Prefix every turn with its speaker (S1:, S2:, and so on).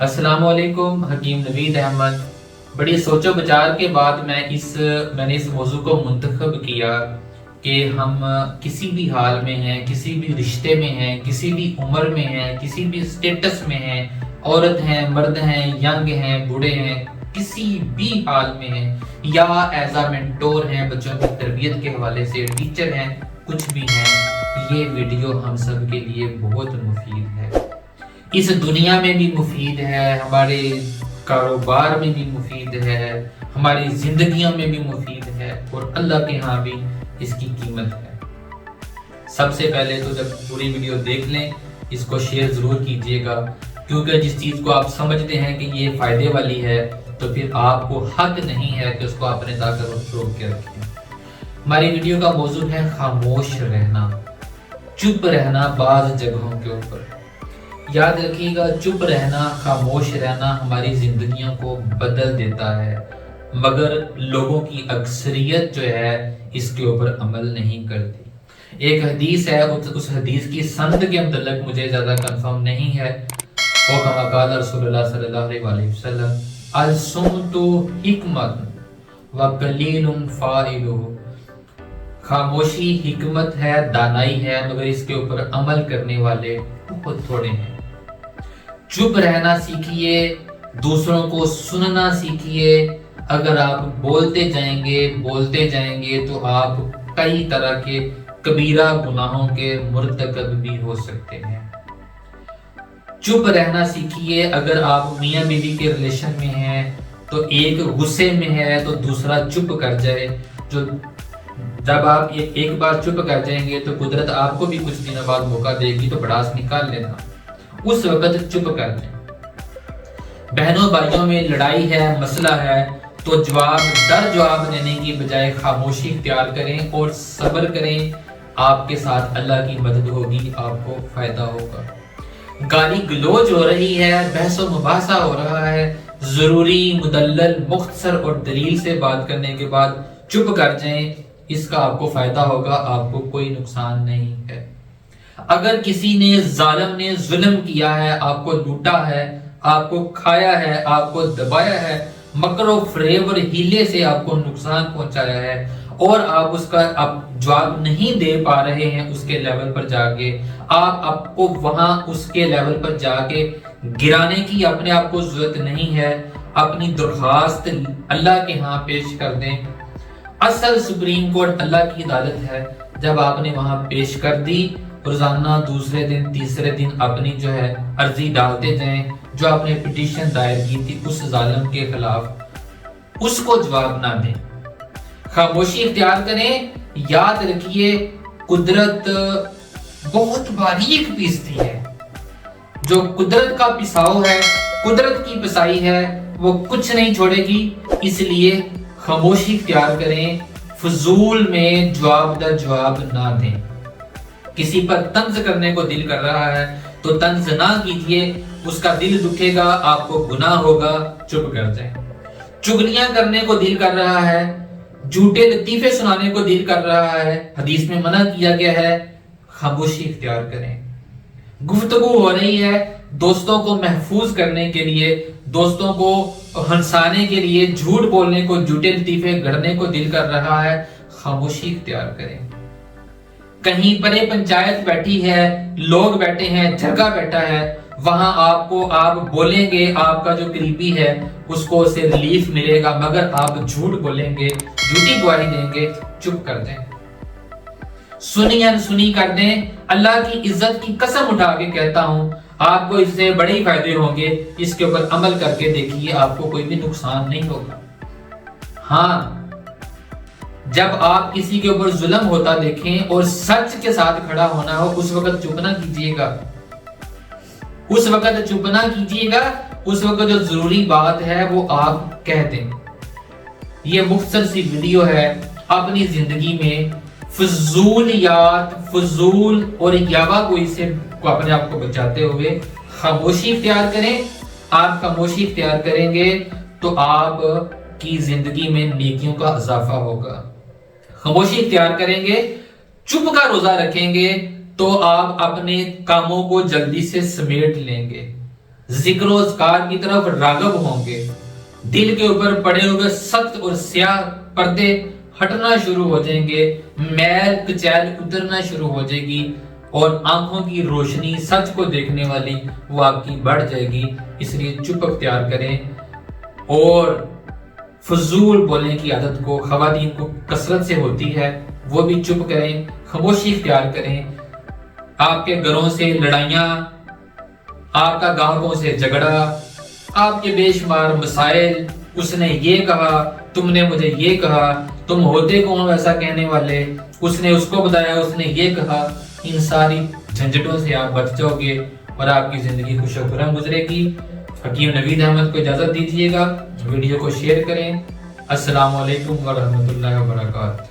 S1: अस्सलाम वालेकुम। हकीम नवीद अहमद। बड़ी सोचो विचार के बाद मैंने इस मौजू को मुंतखब किया कि हम किसी भी हाल में हैं, किसी भी रिश्ते में हैं, किसी भी उम्र में हैं, किसी भी स्टेटस में हैं, औरत हैं, मर्द हैं, यंग हैं, बूढ़े हैं, किसी भी हाल में हैं, या एज आ मेंटोर हैं, बच्चों की तरबियत के हवाले से टीचर हैं, कुछ भी हैं, ये वीडियो हम सब के लिए बहुत मुफीद है। इस दुनिया में भी मुफीद है, हमारे कारोबार में भी मुफीद है, हमारी जिंदगियों में भी मुफीद है, और अल्लाह के यहाँ भी इसकी कीमत है। सबसे पहले तो जब पूरी वीडियो देख लें, इसको शेयर ज़रूर कीजिएगा, क्योंकि जिस चीज़ को आप समझते हैं कि ये फ़ायदे वाली है, तो फिर आपको हक नहीं है कि उसको अपने ताकत रोक के रखें। हमारी वीडियो का मौजूद है खामोश रहना, चुप रहना बाज़ जगहों के ऊपर। याद रखिएगा, चुप रहना, खामोश रहना हमारी जिंदगियों को बदल देता है, मगर लोगों की अक्सरियत जो है इसके ऊपर अमल नहीं करती। एक हदीस है, उस हदीस की संद के मतलब मुझे ज़्यादा कंफर्म नहीं है। वो कमा क़ाल रसूलुल्लाह सल्लल्लाहु अलैहि वसल्लम अल-सुम्तु हिकमत व कलीलुन फ़ाइलुहु। खामोशी हिकमत है, दानाई है, मगर इसके ऊपर अमल करने वाले बहुत थोड़े हैं। चुप रहना सीखिए, दूसरों को सुनना सीखिए। अगर आप बोलते जाएंगे तो आप कई तरह के कबीरा गुनाहों के मुर्तकब भी हो सकते हैं। चुप रहना सीखिए। अगर आप मियां बीवी के रिलेशन में हैं तो एक गुस्से में है तो दूसरा चुप कर जाए। जो जब आप एक बार चुप कर जाएंगे तो कुदरत आपको भी कुछ दिनों बाद मौका देगी, तो भड़ास निकाल लेना, उस वक्त चुप कर दें। बहनों भाइयों में लड़ाई है, मसला है, तो जवाब देने की बजाय खामोशी इख्तियार करें और सब्र करें। आपके साथ अल्लाह की मदद होगी, आपको फायदा होगा। गाली गलोच हो रही है, बहस व मुबासा हो रहा है, जरूरी मुदल्लल मुख्तसर और दलील से बात करने के बाद चुप कर जाएं, इसका आपको फायदा होगा, आपको कोई नुकसान नहीं है। अगर किसी ने जालिम ने जुल्म किया है, आपको लूटा है, आपको खाया है, आपको दबाया है, मकरो फरेब और हीले से आपको नुकसान पहुंचाया है, और आप उसका जवाब नहीं दे पा रहे हैं उसके लेवल पर जाके, आपको वहां उसके लेवल पर जाके गिराने की अपने आप को जरूरत नहीं है। अपनी दरखास्त अल्लाह के यहाँ पेश कर दें। असल सुप्रीम कोर्ट अल्लाह की अदालत है। जब आपने वहां पेश कर दी, रोजाना दूसरे दिन तीसरे दिन अपनी जो है अर्जी डालते जाएं, जो आपने पिटीशन दायर की थी उस जालिम के खिलाफ, उसको जवाब ना दें, खामोशी इख्तियार करें। याद रखिए, कुदरत बहुत बारीक पीसती है। जो कुदरत का पिसाव है, कुदरत की पिसाई है, वो कुछ नहीं छोड़ेगी। इसलिए खामोशी इख्तियार करें, फजूल में जवाब ना दें। किसी पर तंज करने को दिल कर रहा है तो तंज ना कीजिए, उसका दिल दुखेगा, आपको गुनाह होगा, चुप कर जाएं। चुगलियां करने को दिल कर रहा है, झूठे लतीफे सुनाने को दिल कर रहा है, हदीस में मना किया गया है, खामोशी इख्तियार करें। गुफ्तगू हो रही है, दोस्तों को महफूज करने के लिए, दोस्तों को हंसाने के लिए, झूठ बोलने को, झूठे लतीफे गढ़ने को दिल कर रहा है, खामोशी इख्तियार करें। कहीं परे पंचायत बैठी है, लोग बैठे हैं, जगह बैठा है, वहां आप बोलेंगे, आपका जो करीबी है उसको उसे रिलीफ मिलेगा, मगर आप झूठ बोलेंगे, झूठी गवाही देंगे, चुप कर दें, सुनी अनसुनी कर दें। अल्लाह की इज्जत की कसम उठा के कहता हूं, आपको इससे बड़े ही फायदे होंगे। इसके ऊपर अमल करके देखिए, आपको कोई भी नुकसान नहीं होगा। हाँ, जब आप किसी के ऊपर जुल्म होता देखें और सच के साथ खड़ा होना हो, उस वक्त चुप ना कीजिएगा, उस वक्त चुप ना कीजिएगा। उस वक्त जो जरूरी बात है वो आप कह दें। ये मुख्तसर सी वीडियो है। अपनी जिंदगी में फजूल और यावा कोई से अपने आप को बचाते हुए खामोशी इख्तियार करें। आप खामोशी इख्तियार करेंगे तो आप की जिंदगी में नेकियों का इजाफा होगा। खामोशी इख्तियार करेंगे, चुप का रोजा रखेंगे, तो आप अपने कामों को जल्दी से समेट लेंगे। ذکر و اذکار کی طرف راغب ہوں گے، دل کے اوپر پڑے ہوئے سخت اور سیاہ پردے ہٹنا شروع ہو جائیں گے، میل کچیل اترنا شروع ہو جائے گی، اور آنکھوں کی روشنی سچ کو دیکھنے والی وہ آپ کی بڑھ جائے گی۔ اس لیے چپ اختیار کریں، اور فضول بولنے کی عادت کو خواتین کو کثرت سے ہوتی ہے، وہ بھی چپ کریں، خاموشی اختیار کریں۔ آپ کے گھروں سے لڑائیاں، آپ کا گاہکوں سے جھگڑا، آپ کے بے شمار مسائل، اس نے یہ کہا، تم نے مجھے یہ کہا، تم ہوتے کون ویسا کہنے والے، اس نے اس کو بتایا، اس نے یہ کہا، ان ساری جھنجھٹوں سے آپ بچ جاؤ گے اور آپ کی زندگی خوش و خرم گزرے گی۔ حکیم نوید احمد کو اجازت دیجیے گا، ویڈیو کو شیئر کریں۔ السلام علیکم ورحمۃ اللہ وبرکاتہ۔